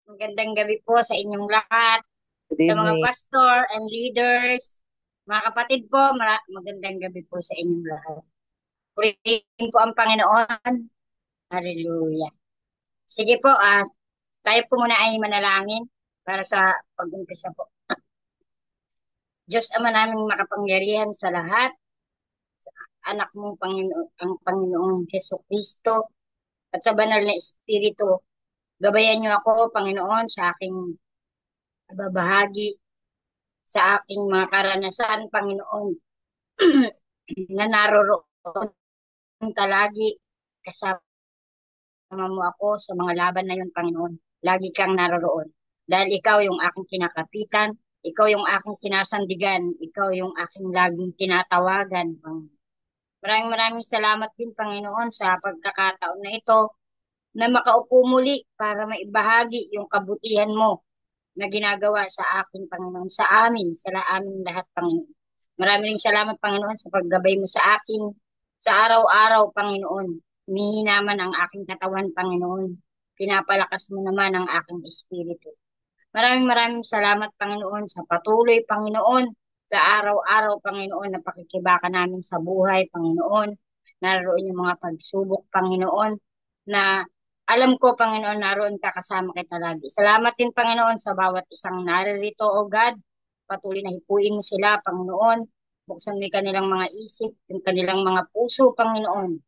Magandang gabi po sa inyong lahat, Good sa mga evening. pastor and leaders. Mga kapatid po, magandang gabi po sa inyong lahat. Purihin po ang Panginoon. Hallelujah. Sige po, tayo po muna ay manalangin para sa pag-umpisa po. Diyos Ama naming makapangyarihan sa lahat, anak mong Panginoon, ang Panginoong Heso Kristo, at sa banal na Espiritu, gabayan niyo ako, Panginoon, sa aking babahagi, sa aking mga karanasan, Panginoon, na naroroon ka lagi, kasama mo ako sa mga laban na yun, Panginoon. Lagi kang naroroon. Dahil ikaw yung aking kinakapitan, ikaw yung aking sinasandigan, ikaw yung aking laging tinatawagan, Panginoon. Maraming maraming salamat din, Panginoon, sa pagkakataon na ito na makaupo muli para maibahagi yung kabutihan mo na ginagawa sa akin, Panginoon, sa amin, sa amin lahat, Panginoon. Maraming ring salamat, Panginoon, sa paggabay mo sa akin sa araw-araw, Panginoon. Humihina man ang aking katawan, Panginoon. Pinapalakas mo naman ang aking espiritu. Maraming maraming salamat, Panginoon, sa patuloy, Panginoon, sa araw-araw, Panginoon, na pakikibaka namin sa buhay, Panginoon. Naroon yung mga pagsubok, Panginoon, na alam ko, Panginoon, naroon ka kasama kita lagi. Salamat din, Panginoon, sa bawat isang naririto, O God. Patuloy na hipuin mo sila, Panginoon. Buksan mo yung kanilang mga isip, yung kanilang mga puso, Panginoon.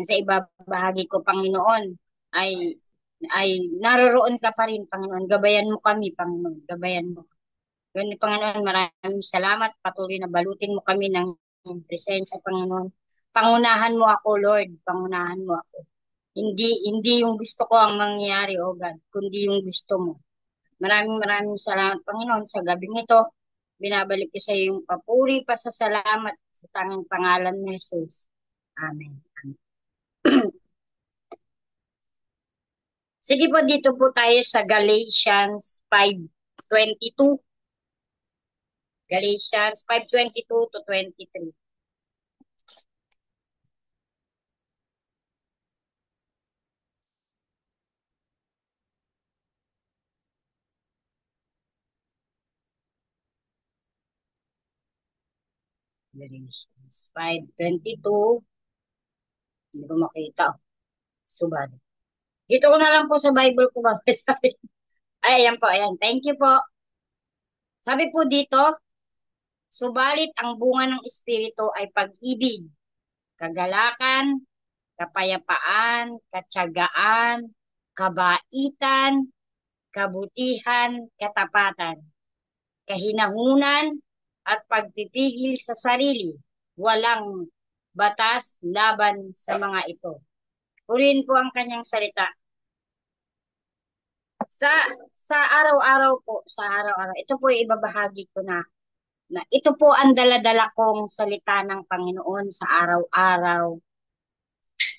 Sa ibabahagi ko, Panginoon, ay ay naroroon ka pa rin, Panginoon. Gabayan mo kami, Panginoon. Gabayan mo. Ganun, Panginoon, maraming salamat. Patuloy na balutin mo kami ng presensya, Panginoon. Pangunahan mo ako, Lord. Pangunahan mo ako. Hindi yung gusto ko ang mangyayari, O God, kundi yung gusto mo. Maraming maraming salamat, Panginoon, sa gabing ito. Binabalik ko sa iyo yung papuri, pasasalamat sa tanging pangalan ni Jesus. Amen. Sige po, dito po tayo sa Galatians 5:22. Galatians 5:22 to 23. Galatians 5:22. Hindi ko makita. Subad. Dito ko na lang po sa Bible ko babasahin. Ay, ayan po, ayan. Thank you po. Sabi po dito, subalit ang bunga ng Espiritu ay pag-ibig, kagalakan, kapayapaan, katyagaan, kabaitan, kabutihan, katapatan, kahinahunan, at pagpipigil sa sarili. Walang batas laban sa mga ito. Purihin po ang kanyang salita. Sa sa araw-araw po, sa araw-araw, ito po yung ibabahagi ko na ito po ang daladala kong salita ng Panginoon sa araw-araw.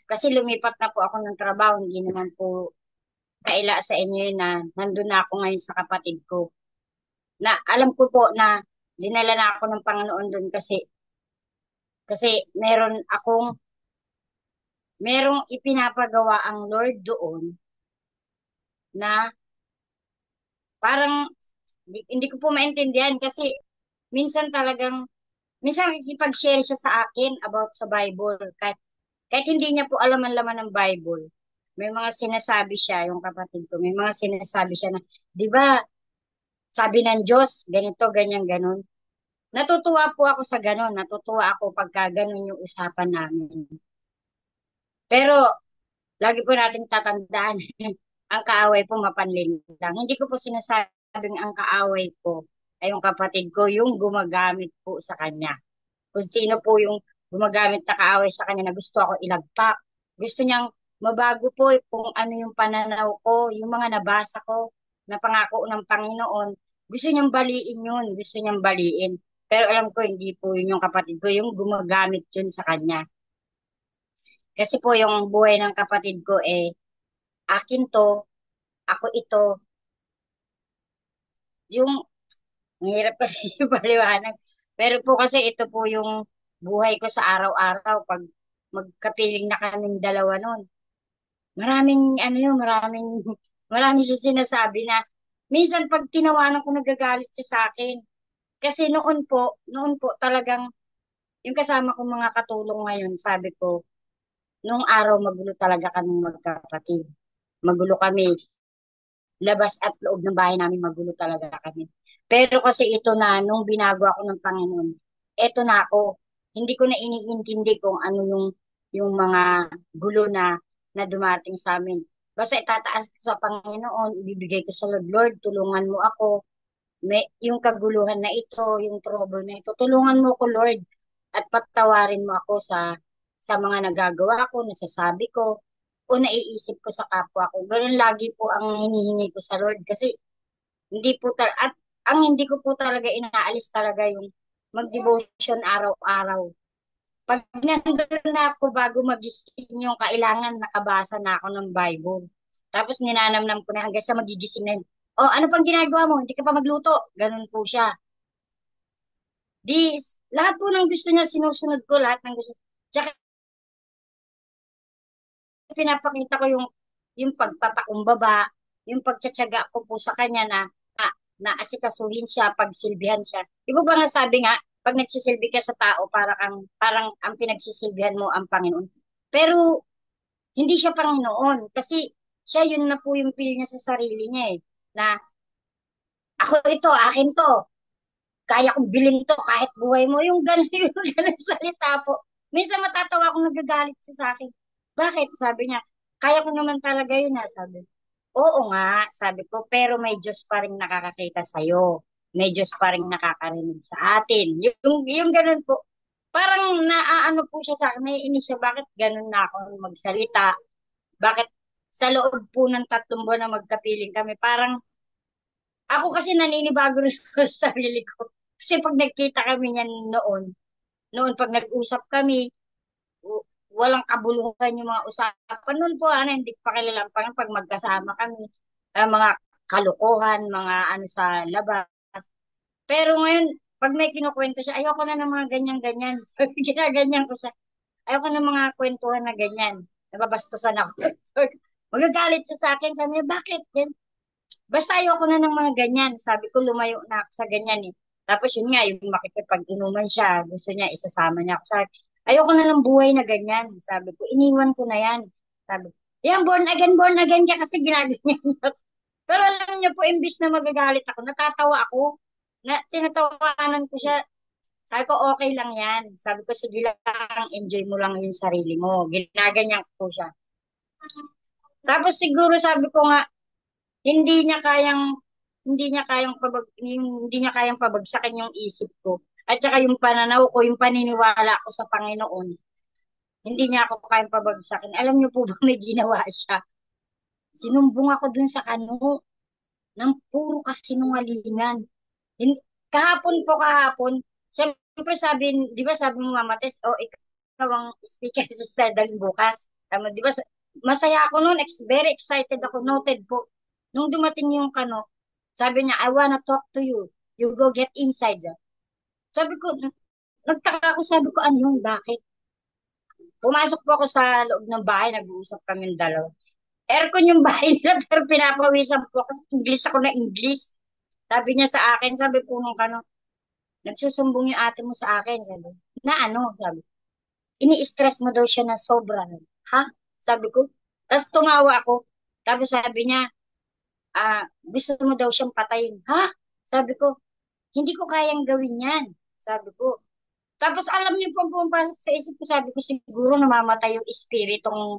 Kasi lumipat na po ako ng trabaho, hindi naman po kaila sa inyo yun na nandun na ako ngayon sa kapatid ko. Na alam ko po na dinala na ako ng Panginoon doon kasi merong ipinapagawa ang Lord doon na parang hindi ko po maintindihan kasi minsan talagang minsan nakikipag-share siya sa akin about sa Bible kahit hindi niya po alam ang laman ng Bible. May mga sinasabi siya, yung kapatid ko, may mga sinasabi siya na, di ba, sabi ng Diyos, ganito, ganyan, ganon. Natutuwa po ako sa ganon. Natutuwa ako pagka ganon yung usapan namin. Pero, lagi po nating tatandaan, ang kaaway po mapanlin lang. Hindi ko po sinasabing ang kaaway ko ay yung kapatid ko, yung gumagamit po sa kanya. Kung sino po yung gumagamit na kaaway sa kanya na gusto ako ilagpak. Gusto niyang mabago po kung ano yung pananaw ko, yung mga nabasa ko na pangako ng Panginoon. Gusto niyang baliin yun, gusto niyang baliin. Pero alam ko, hindi po yun yung kapatid ko, yung gumagamit yun sa kanya. Kasi po yung buhay ng kapatid ko akin to, ako ito, yung, ang hirap kasi yung paliwanag. Pero po kasi ito po yung buhay ko sa araw-araw pag magkapiling na kaming dalawa nun. Maraming, ano yun, maraming Marami siya sinasabi na minsan pag tinawanan ko nagagalit siya sa akin. Kasi noon po talagang yung kasama kong mga katulong ngayon, sabi ko, nung araw magulo talaga kaming magkapatid. Magulo kami, labas at loob ng bahay namin magulo talaga kami. Pero kasi ito na, nung binago ako ng Panginoon, eto na ako. Hindi ko na iniintindi kung ano yung mga gulo na dumating sa amin. Basta itataas ko sa Panginoon, ibibigay ko sa Lord, Lord, tulungan mo ako. Yung kaguluhan na ito, yung trouble na ito, tulungan mo ko, Lord. At patawarin mo ako sa mga nagagawa ko, nasasabi ko, o naiisip ko sa kapwa ko. Ganun lagi po ang hinihingi ko sa Lord kasi hindi po at ang hindi ko po talaga inaalis talaga yung mag-devotion araw-araw. Pag nandun na ako bago magising yung kailangan nakabasa na ako ng Bible. Tapos ninanamnam ko na hanggang sa magigising na yun. Oh, ano pang ginagawa mo? Hindi ka pa magluto. Ganun po siya. Lahat po ng gusto niya, sinusunod ko lahat ng gusto. Tsaka pinapakita ko yung pagpapakumbaba, yung pagtsatsaga ko po sa kanya na asikasuhin siya, pagsilbihan siya. Di ba nga sabi nga, pag nagsisilbi ka sa tao, parang ang pinagsisilbihan mo ang Panginoon. Pero hindi siya Panginoon kasi siya yun na po yung feel niya sa sarili niya eh. Na ako ito, akin to, kaya kong bilhin to kahit buhay mo. Yung gano'n yung gano'n salita po. Minsan matatawa akong nagagalit siya sa akin. Bakit? Sabi niya, kaya ko naman talaga yun ha, sabi. Oo nga, sabi ko, pero may Diyos pa rin nakakakita sa'yo. May Diyos pa rin nakakarinig sa atin. Yung ganun po. Parang naaano po siya sa akin, naiinis siya, bakit ganun na ako magsalita? Bakit sa loob po ng 3 buwan na magkapiling kami, parang ako kasi naninibago rin ako sa sarili ko. Kasi pag nagkita kami niyan noon pag nag-usap kami, walang kabuluhan yung mga usapan. Noon po, hindi ko pa kilala pag magkasama kami, mga kalokohan, mga ano sa labas. Pero ngayon, pag may kinukwento siya, ayoko na ng mga ganyan-ganyan. So, ginaganyan ko siya. Ayoko ng mga kwentuhan na ganyan. Nababastusan ako. So, magagalit siya sa akin. Sabi niya, bakit? Yan? Basta ayoko na ng mga ganyan. Sabi ko, lumayo na ako sa ganyan eh. Tapos yun nga, yung makikipag-inuman siya, gusto niya, isasama niya ako sa ayoko na ng buhay na ganyan. Sabi ko, iniwan ko na yan. Sabi ko, yan, born again ka kasi ginaganyan niya. Pero alam niyo po, imbis na magagalit ako, natatawa ako. Tinatawanan ko siya. Sabi ko, okay lang yan. Sabi ko, sige lang, enjoy mo lang yung sarili mo. Ginaganyan ko siya. Tapos siguro sabi ko nga, hindi niya kayang hindi niya kayang pabagsakin yung isip ko. At saka yung pananaw ko, yung paniniwala ko sa Panginoon, hindi niya ako kayang pabagsakin. Alam niyo po ba may ginawa siya? Sinumbong ako dun sa kano ng puro kasinungalingan. Kahapon, siyempre sabi, di ba sabi mo Mama Tess, oh, ikaw ang speaker sa Stardal bukas. Tama, di ba? Masaya ako noon, very excited ako, noted po. Nung dumating yung kano, sabi niya, I wanna talk to you. You go get inside. Sabi ko, nagtaka ako, sabi ko, ano yun, bakit? Pumasok po ako sa loob ng bahay, nag-uusap kami ng dalawa. Aircon yung bahay nila, pero pinapawisan po kasi English ako na English. Sabi niya sa akin, sabi po nung kano, nagsusumbong yung ate mo sa akin. Sabi, na ano, sabi. Ini-stress mo daw siya na sobra. Ha? Sabi ko. Tapos tumawa ako. Tapos sabi niya, gusto mo daw siyang patayin. Ha? Sabi ko, hindi ko kayang gawin yan. Sabi ko. Tapos alam niyo po, pumapasok sa isip ko, sabi ko, siguro namamatay yung espiritong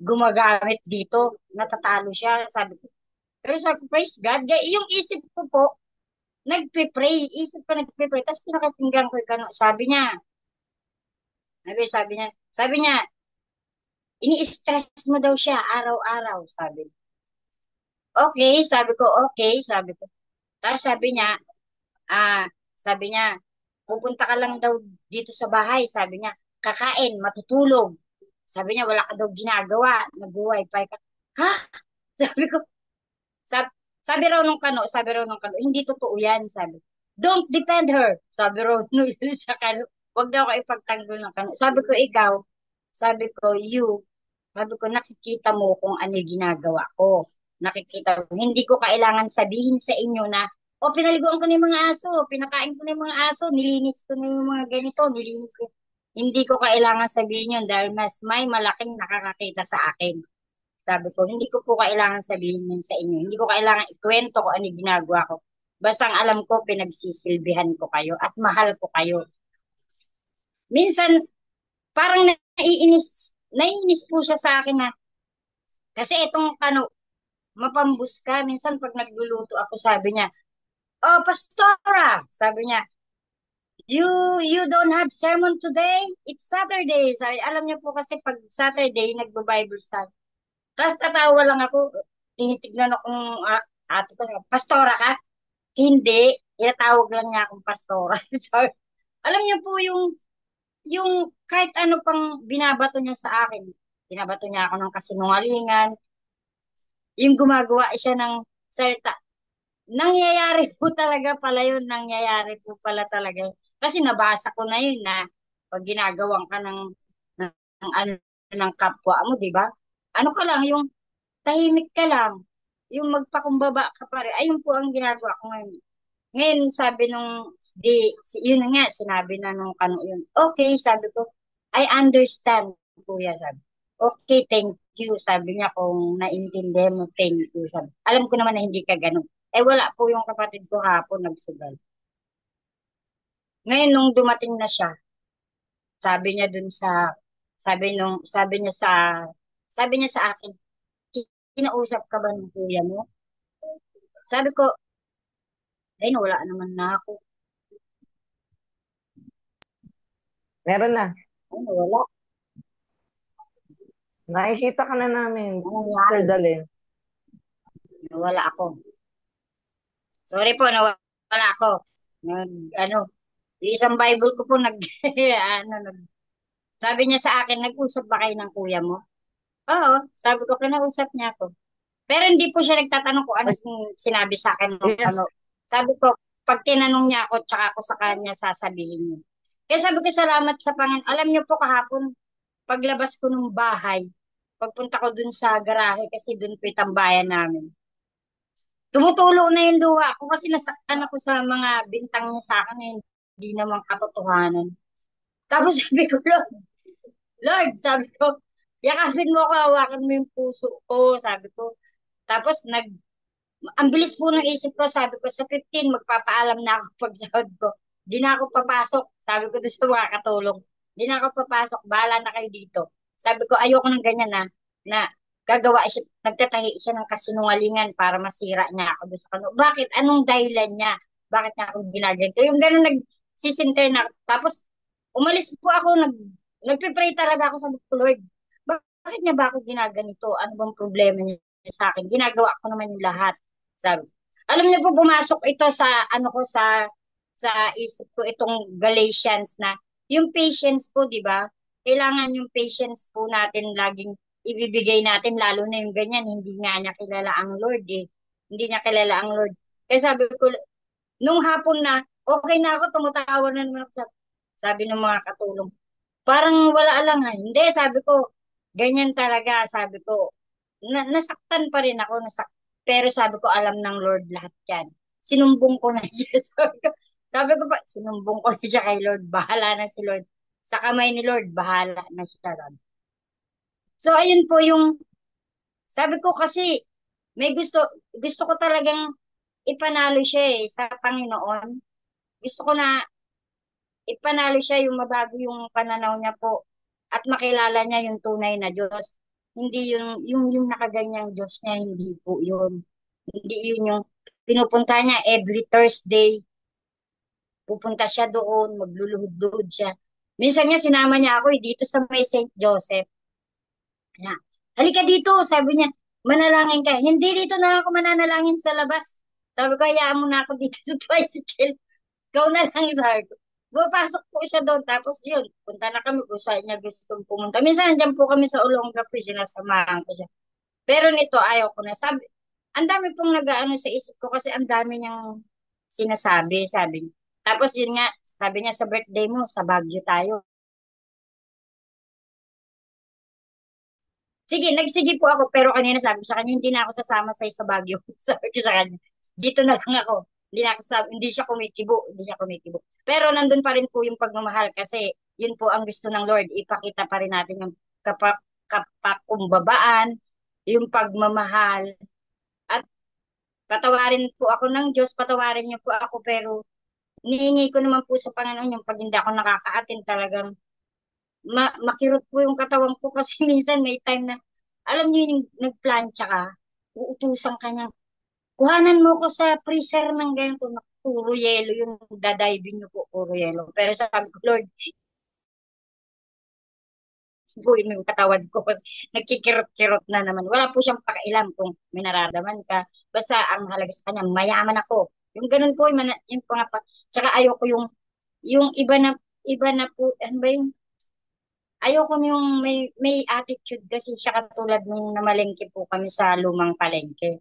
gumagamit dito. Natatalo siya. Sabi ko. Pero sabi ko, praise God. Yung isip ko po, nagpe-pray. Isip ko nagpe-pray. Tapos pinakakinggan ko yung kano. Sabi niya, ini-stress mo daw siya araw-araw, sabi. Okay, sabi ko. Tapos ah, sabi niya, pupunta ka lang daw dito sa bahay, sabi niya, kakain, matutulog. Sabi niya, wala ka daw ginagawa, nag-wifi ka. Ha? Sabi ko, sabi, sabi raw nung kano, hindi totoo yan, sabi. Don't defend her, sabi raw nung sa kano. Huwag daw ako ipagtanggol ng kano. Sabi ko, nakikita mo kung ano yung ginagawa ko. nakikita mo. Hindi ko kailangan sabihin sa inyo na, o pinaliguan ko na yung mga aso, pinakain ko na yung mga aso, nilinis ko na yung mga ganito, nilinis ko. Hindi ko kailangan sabihin yun dahil mas may malaking nakakakita sa akin. Sabi ko, hindi ko po kailangan sabihin yun sa inyo. Hindi ko kailangan ikwento ko ano yung ginagawa ko. Basta ang alam ko, pinagsisilbihan ko kayo at mahal ko kayo. Minsan, parang naiinis po siya sa akin na, kasi itong mapambus ka. Minsan pag nagluluto ako, sabi niya, oh, Pastora, sabi niya, you don't have sermon today? It's Saturday. Sabi, alam niyo po kasi pag Saturday, nagbo-Bible study. Tapos tatawa lang ako, tinitignan akong ate ko, Pastora ka? Hindi, itatawag lang niya akong Pastora. So, alam niyo po yung kahit ano pang binabato niya sa akin, binabato niya ako ng kasinungalingan, yung gumagawa siya ng salita. Nangyayari po talaga pala yun, nangyayari po pala talaga. Kasi nabasa ko na yun na pag ginagawan ka ng ano ng kapwa mo, di ba? Ano ka lang, yung tahimik ka lang, yung magpakumbaba ka pa rin. Ayun po ang ginagawa ko ngayon. Ngayon, sabi yun na nga, sinabi na nung yun. Okay, sabi ko, I understand, kuya, sabi. Okay, thank you, sabi niya, kung naintindihan mo, thank you, sabi. Alam ko naman na hindi ka ganun. Eh, wala po yung kapatid ko hapon, nagsugal. Ngayon, nung dumating na siya, sabi niya dun sa, sabi niya sabi niya sa akin, kinausap ka ba ng kuya mo? Sabi ko, ay, wala naman na ako. Meron na. Ay, wala. Nakikita ka na namin, Ano Sister nangyari? Dalin. Wala ako. Sorry po, nawala ako. Ano, yung isang Bible ko po sabi niya sa akin, nag-usap ba kayo ng kuya mo? Oo, sabi ko, kinausap niya ako. Pero hindi po siya nagtatanong kung ano Ay, sinabi sa akin ng yes. Sabi ko, pag tinanong niya ako, tsaka ako sa kanya sasabihin niya. Kaya sabi ko, salamat sa Panginoon. Alam niyo po kahapon, paglabas ko ng bahay, pagpunta ko dun sa garahe, kasi dun po yung tambayan namin. Tumutulo na yung luha ko kasi nasaktan ako sa mga bintang niya sa akin, eh, hindi naman katotohanan. Tapos sabi ko, Lord, sabi ko, yakapin mo ako, hawakan mo yung puso ko, sabi ko. Tapos ang bilis po ng isip ko, sabi ko, sa 15, magpapaalam na ako pag sahod ko. Di na ako papasok, sabi ko doon sa mga katulong. Di na ako papasok, bahala na kayo dito. Sabi ko, ayoko ng ganyan na gagawa siya, nagtatahi siya ng kasinungalingan para masira niya ako doon sa kanila. Bakit? Anong dahilan niya? Bakit niya ako ginaganito? Yung gano'n nagsisinter na. Tapos, umalis po ako, nagpipray talaga ako sa Lord. Bakit niya ba ako ginaganito? Ano bang problema niya sa akin? Ginagawa ko naman yung lahat. Sabi. Alam niyo po, pumasok ito sa ano ko sa isip ko itong Galatians na yung patience po, di ba? Kailangan yung patience po natin laging ibibigay natin, lalo na yung ganyan, hindi nga niya kilala ang Lord eh. Hindi niya kilala ang Lord. Kaya sabi ko, nung hapon na, okay na ako, tumatawa na naman ako sabi ng mga katulong. Parang wala lang ha. Hindi, sabi ko, ganyan talaga, sabi ko. Nasaktan pa rin ako, pero sabi ko, alam ng Lord lahat yan. Sinumbong ko na siya. Sabi ko pa, sinumbong ko na siya kay Lord. Bahala na si Lord. Sa kamay ni Lord, bahala na siya. Lord. So, ayun po yung, sabi ko kasi, may gusto ko talagang ipanalo siya sa Panginoon. Gusto ko na ipanalo siya yung mabago yung pananaw niya po at makilala niya yung tunay na Diyos. Hindi yung nakaganyang Diyos niya, hindi po yun. Hindi yun yung pinupunta niya every Thursday. Pupunta siya doon, magluluhod-luhod siya. Minsan niya sinama niya ako dito sa may St. Joseph. Na, halika dito, sabi niya, manalangin ka. Hindi dito na ako mananalangin sa labas. Sabi ko, hayaan mo na ako dito sa tricycle. Ikaw na lang, sabi ko. Pupasok po siya doon, tapos yun, punta na kami kung saan niya gustong pumunta. Minsan, dyan po kami sa Olongapo, sinasamahan ko siya. Pero nito, ayaw ko na. Ang dami pong nag-ano sa isip ko kasi ang dami niyang sinasabi, sabi niya. Tapos yun nga, sabi niya sa birthday mo, sa Baguio tayo. Sige, nagsige po ako, pero kanina sabi sa kanya, hindi na ako sasama sa Baguio. Sabi ko sa kanya, dito na lang ako. Hindi siya kumikibo, hindi siya kumikibo. Pero nandun pa rin po yung pagmamahal kasi yun po ang gusto ng Lord. Ipakita pa rin natin yung kapakumbabaan, yung pagmamahal. At patawarin po ako ng Diyos, patawarin niyo po ako, pero nihingi ko naman po sa Panginoon yung pag hindi ako nakaka-attend talagang makirot po yung katawan ko kasi minsan may time na, alam niyo yung nagplantsa ka, uutusan ka niya, kuhanan mo ko sa freezer ng ganito, na puro yelo yung dadiving niyo po, puro yelo. Pero sabi ko, Lord, buhin mo yung katawan ko. Nagkikirot-kirot na naman. Wala po siyang pakailam kung may nararamdaman ka. Basta ang mahalaga sa kanya, mayaman ako. Yung ganun po, yung pangapa. Tsaka ayoko yung iba na po, ano ba yung ayoko yung may attitude kasi siya katulad nung namalengke po kami sa lumang palengke.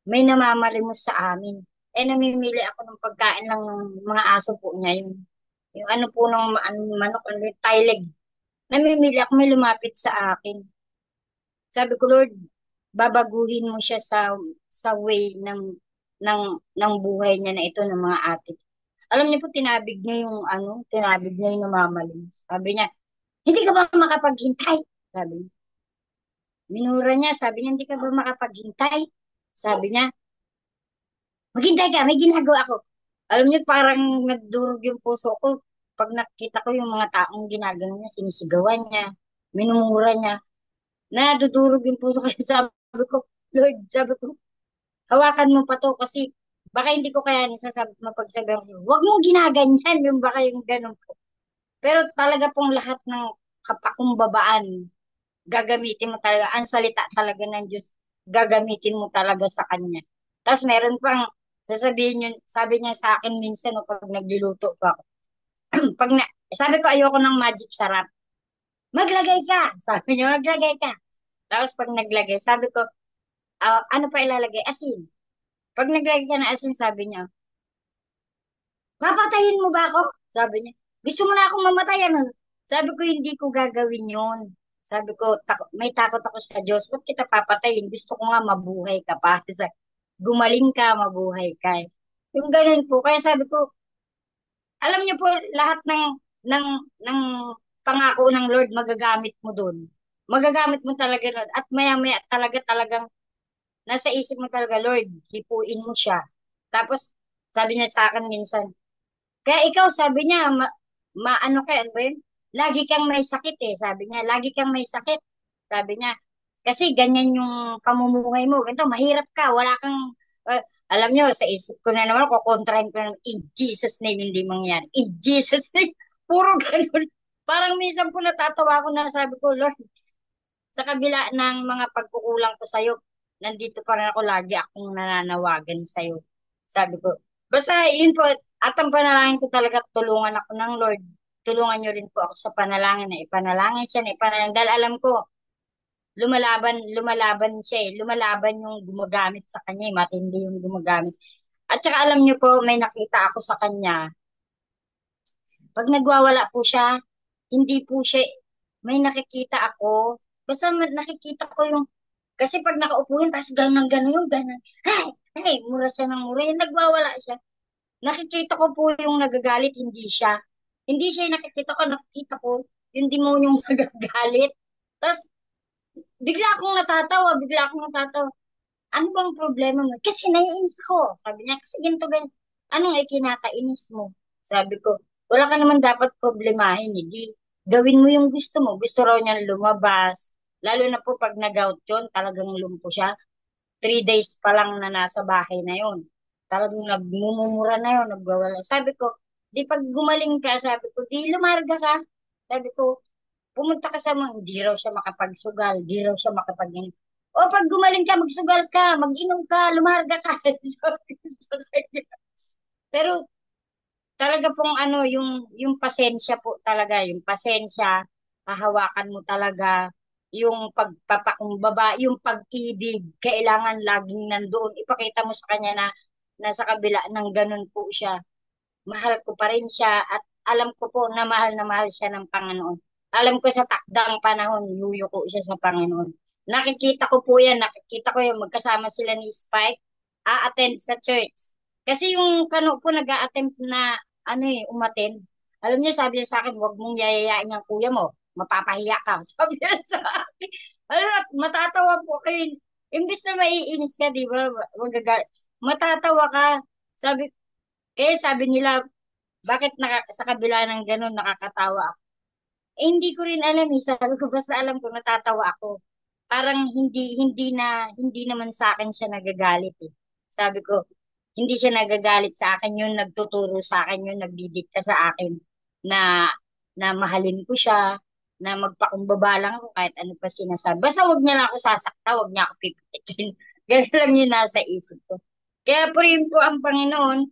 May namamalimos sa amin. Eh namimili ako ng pagkain lang ng mga aso po niya. Yung ano po ng manok, ano, yung Thai. Namimili ako, may lumapit sa akin. Sabi ko, Lord, babaguhin mo siya sa way ng ng buhay niya na ito ng mga ate. Alam niyo po, tinabig niya yung namamalimos. Sabi niya, hindi ka ba makapaghintay? Sabi niya. Minura niya, sabi niya, hindi ka ba makapaghintay? Sabi niya, maghintay ka, may ginagawa ako. Alam niyo, parang nagdurog yung puso ko. Pag nakita ko yung mga taong ginagano niya, sinisigawan niya, minumura niya, nadudurog yung puso ko. Sabi ko, Lord, sabi ko, hawakan mo pa to kasi baka hindi ko kaya mapagsabihan ko, huwag mo ginaganyan yung baka yung ganun po. Pero talaga pong lahat ng kapakumbabaan, gagamitin mo talaga, ang salita talaga ng Diyos, gagamitin mo talaga sa Kanya. Tapos meron pang sasabihin yun, sabi niya sa akin minsan no, pag nagluluto pa ako, sabi ko ayoko ng magic sarap. Maglagay ka! Sabi niya, maglagay ka. Tapos pag naglagay, sabi ko, ano pa ilalagay? Asin. Pag naglagay ka ng asin, sabi niya, papatayin mo ba ako? Sabi niya, gusto mo na akong mamatayan. Sabi ko, hindi ko gagawin yun. Sabi ko, may takot ako sa Diyos. Ba't kita papatayin? Gusto ko nga mabuhay ka pa. Gumaling ka, mabuhay ka. Yung ganun po. Kaya sabi ko, alam niyo po, lahat ng, ng pangako ng Lord, magagamit mo dun. Magagamit mo talaga nun. At maya-maya talagang nasa isip mo talaga, Lord, hipuin mo siya. Tapos, sabi niya sa akin minsan, kaya ikaw, sabi niya, maano ka, ano ba yun? Lagi kang may sakit eh, sabi niya. Lagi kang may sakit, sabi niya. Kasi ganyan yung pamumuhay mo. Ganito, mahirap ka, wala kang, alam niyo, sa isip ko na naman, kukontrahin ko na, in Jesus name, hindi mangyari. In Jesus name, puro ganun. Parang minsan po natatawa ako na sabi ko, Lord, sa kabila ng mga pagkukulang ko sa'yo, nandito pa rin ako, lagi akong nananawagan sa'yo. Sabi ko, basta yun po, at ang panalangin ko talaga, tulungan ako ng Lord. Tulungan niyo rin po ako sa panalangin na ipanalangin siya, na ipanalangin. Dahil alam ko, lumalaban siya eh. Lumalaban yung gumagamit sa kanya eh. Matindi yung gumagamit. At saka alam niyo po, may nakita ako sa kanya. Pag nagwawala po siya, hindi po siya, may nakikita ako. Basta nakikita ko yung kasi pag nakaupo yun, tapos gano'n gano'n yung gano'n. Hey! Hey! Mura siya ng mura. Yung nagwawala siya. Nakikita ko po yung nagagalit, hindi siya. Hindi siya yung nakikita ko yung demonyong nagagalit. Tapos, bigla akong natatawa. Ano bang problema mo? Kasi naiinis ako. Sabi niya, kasi ganito, ganito. Anong ikinakainis mo? Sabi ko, wala ka naman dapat problemahin. Hindi, gawin mo yung gusto mo. Gusto raw niya lumabas. Lalo na po pag nag-out yun, talagang lumpo siya. 3 days pa lang na nasa bahay na yun. Talagang nagmumura na yun, nagwawala. Sabi ko, di pag gumaling ka, sabi ko, di lumarga ka. Sabi ko, pumunta ka sa mga, hindi raw siya makapagsugal, di raw siya o pag gumaling ka, magsugal ka, mag-inom ka, lumarga ka. Sabi ko sa kanya. Pero talaga pong ano, yung pasensya po talaga, yung pasensya, hahawakan mo talaga, yung pagpapakumbaba, yung pag-ibig, kailangan laging nandoon. Ipakita mo sa kanya na nasa kabila ng ganun po siya. Mahal ko pa rin siya at alam ko po na mahal siya ng Panginoon. Alam ko sa takdang panahon, yuyuko siya sa Panginoon. Nakikita ko po yan, nakikita ko yung magkasama sila ni Spike, a-attend sa church. Kasi yung kano po nag-a-attempt na ano umattend. Alam niyo, sabi niya sa akin, huwag mong yayayain ang kuya mo. Mapapahiya ka. Sabi niya sa akin. Ano, matatawa po kayo. Imbis na maiinis ka, di ba? Matatawa ka. Sabi, kaya sabi nila, bakit sa kabila ng ganun nakakatawa. Hindi ko rin alam eh. Sabi ko basta alam ko natatawa ako. Parang hindi naman sa akin siya nagagalit eh. Sabi ko, hindi siya nagagalit sa akin yun, nagtuturo sa akin yun, nagdidikta sa akin na mahalin ko siya, na magpakumbaba lang ako kahit ano pa sinasabi. Basta wag niya lang ako sasakta, wag niya ako pipitikin. Ganun lang yun nasa isip ko. Kaya po rin po ang Panginoon,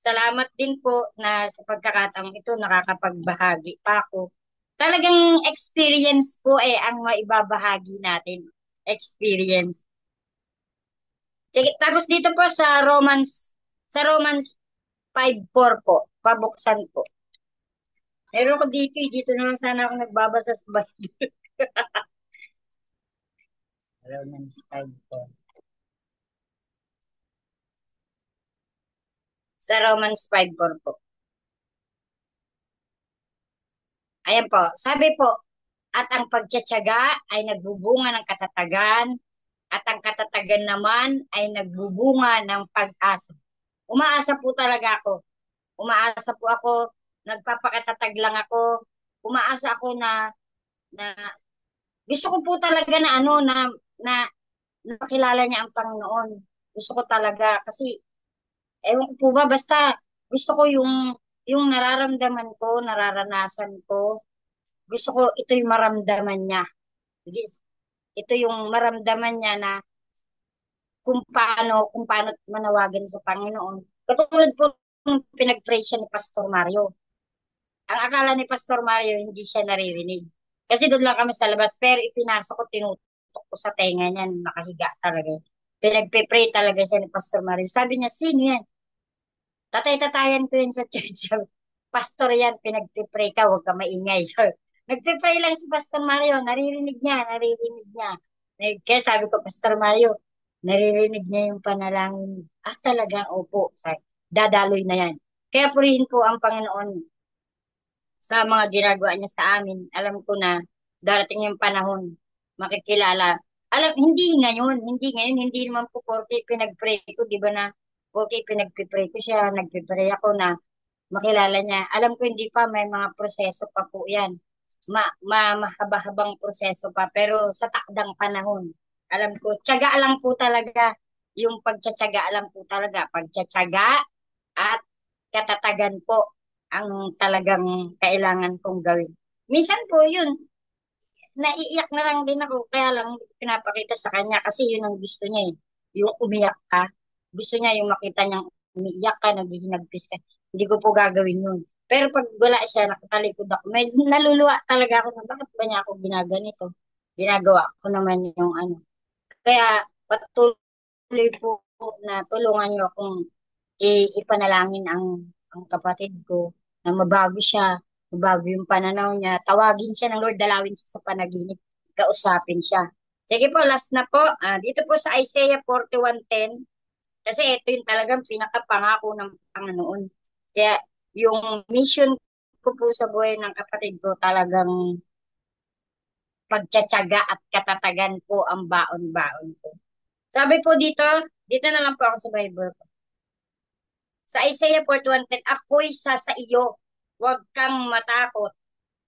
salamat din po na sa pagkakataong ito nakakapagbahagi pa ako. Talagang experience po ang maibabahagi natin. Experience. Sige, tapos dito po sa Romans 5:4 po, pabuksan po. Meron ko dito, dito na lang sana ako nagbabasa sa Bible. Romans 5:4. Sa Romans 5:4 po. Ayan po, sabi po, at ang pagtsatsaga ay nagbubunga ng katatagan, at ang katatagan naman ay nagbubunga ng pag-asa. Umaasa po talaga ako. Umaasa po ako, nagpapakatatag lang ako. Umaasa ako na gusto ko po talaga na na nakilala niya ang Panginoon. Gusto ko talaga kasi ewan ko po ba basta gusto ko yung nararamdaman ko, nararanasan ko. Gusto ko ito yung maramdaman niya. Ito yung maramdaman niya na kung paano manawagan sa Panginoon. Katulad po ng pinag-pray siya ni Pastor Mario. Ang akala ni Pastor Mario, hindi siya naririnig. Kasi doon lang kami sa labas, pero ipinasok ko, tinutok ko sa tenga niya, nakahiga talaga. Pinagpe-pray talaga siya ni Pastor Mario. Sabi niya, sino yan? Tatay-tatayan ko yun sa church. Pastor yan, pinagpe-pray ka, huwag ka maingay. So, nagpe-pray lang si Pastor Mario, naririnig niya, naririnig niya. Kaya sabi ko, Pastor Mario, naririnig niya yung panalangin. Ah, talaga, opo. Sabi, dadaloy na yan. Kaya purihin po ang Panginoon sa mga ginagawa niya sa amin. Alam ko na darating yung panahon, makikilala. Hindi naman po porke pinag-pray ko, di ba na, porke pinag-pray ko siya, nagpipray ako na makilala niya. Alam ko hindi pa, may mga proseso pa po yan. Mahaba-habang proseso pa, pero sa takdang panahon. Alam ko, tiyaga lang po talaga. Yung pagtsatsaga lang po talaga. Pagtsatsaga at katatagan po ang talagang kailangan kong gawin. Minsan po yun, naiiyak na lang din ako, kaya lang hindi ko pinapakita sa kanya kasi yun ang gusto niya eh. Yung umiyak ka. Gusto niya yung makita niyang umiiyak ka, naghihinagpis ka. Hindi ko po gagawin yun. Pero pag wala siya, nakatalikod ako, medyo naluluwa talaga ako na bakit ba niya ako ginaganito? Ginagawa ko naman yung ano. Kaya patuloy po na tulungan niyo akong ipanalangin ang kapatid ko na mabago siya, mabago yung pananaw niya. Tawagin siya ng Lord, dalawin siya sa panaginip, kausapin siya. Sige po, last na po. Dito po sa Isaiah 41:10, kasi ito yung talagang pinakapangako ng Panginoon. Kaya yung mission ko po sa buhay ng kapatid ko talagang pagtsatsaga at katatagan po ang baon-baon ko. Sabi po dito na lang po ako sa Bible. Sa Isaiah 41:10, ako'y sa iyo, huwag kang matakot.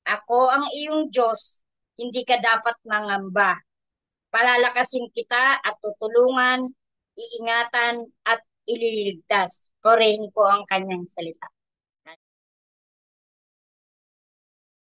Ako ang iyong Diyos, hindi ka dapat mangamba. Palalakasin kita at tutulungan, iingatan at ililigtas. Purihin po ang kanyang salita.